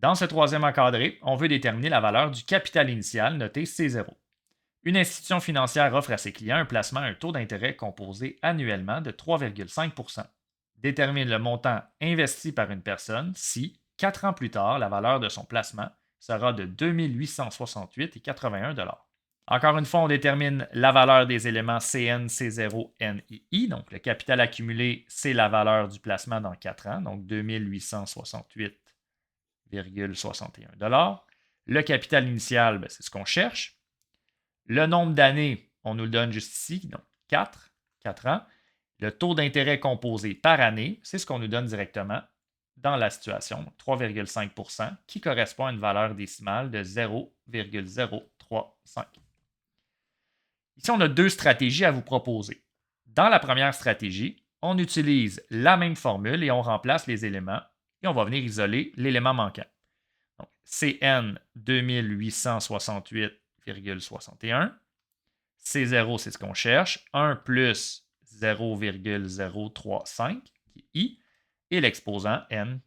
Dans ce troisième encadré, on veut déterminer la valeur du capital initial noté C0. Une institution financière offre à ses clients un placement à un taux d'intérêt composé annuellement de 3,5 Détermine le montant investi par une personne si, 4 ans plus tard, la valeur de son placement sera de 2868,81 Encore une fois, on détermine la valeur des éléments CN, C0, N et I. Donc, le capital accumulé, c'est la valeur du placement dans 4 ans, donc 2868,61 Le capital initial, ben, c'est ce qu'on cherche. Le nombre d'années, on nous le donne juste ici, donc 4 ans. Le taux d'intérêt composé par année, c'est ce qu'on nous donne directement dans la situation, 3,5 qui correspond à une valeur décimale de 0,035. Ici, on a deux stratégies à vous proposer. Dans la première stratégie, on utilise la même formule et on remplace les éléments et on va venir isoler l'élément manquant. Donc, CN 2868,61. C0, c'est ce qu'on cherche. 1 plus 0,035, qui est I, et l'exposant N4.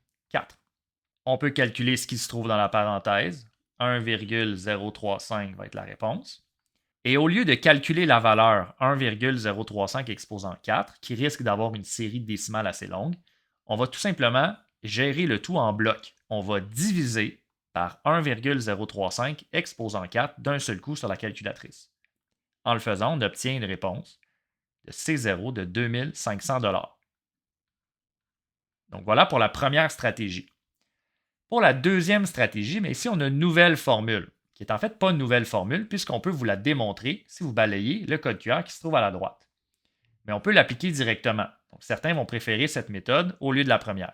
On peut calculer ce qui se trouve dans la parenthèse. 1,035 va être la réponse. Et au lieu de calculer la valeur 1,035 exposant 4, qui risque d'avoir une série de décimales assez longue, on va tout simplement gérer le tout en blocs. On va diviser par 1,035 exposant 4 d'un seul coup sur la calculatrice. En le faisant, on obtient une réponse de C0 de 2500 $. Donc voilà pour la première stratégie. Pour la deuxième stratégie, mais ici on a une nouvelle formule, qui est en fait pas une nouvelle formule, puisqu'on peut vous la démontrer si vous balayez le code QR qui se trouve à la droite. Mais on peut l'appliquer directement. Donc certains vont préférer cette méthode au lieu de la première.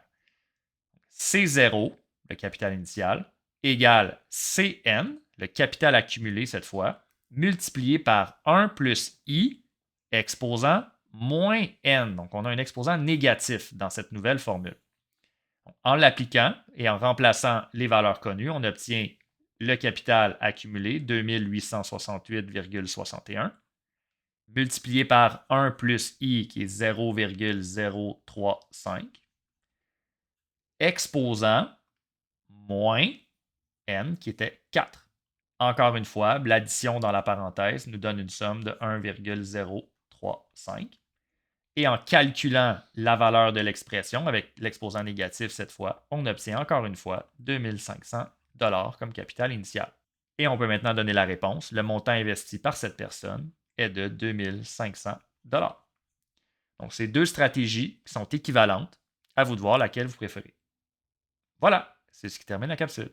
C0, le capital initial, égale CN, le capital accumulé cette fois, multiplié par 1 plus I, exposant moins N. Donc, on a un exposant négatif dans cette nouvelle formule. En l'appliquant et en remplaçant les valeurs connues, on obtient le capital accumulé, 2868,61, multiplié par 1 plus I, qui est 0,035, exposant moins N, qui était 4. Encore une fois, l'addition dans la parenthèse nous donne une somme de 1,035. Et en calculant la valeur de l'expression avec l'exposant négatif cette fois, on obtient encore une fois 2500 $ comme capital initial. Et on peut maintenant donner la réponse. Le montant investi par cette personne est de 2500 $. Donc, c'est deux stratégies qui sont équivalentes. À vous de voir laquelle vous préférez. Voilà, c'est ce qui termine la capsule.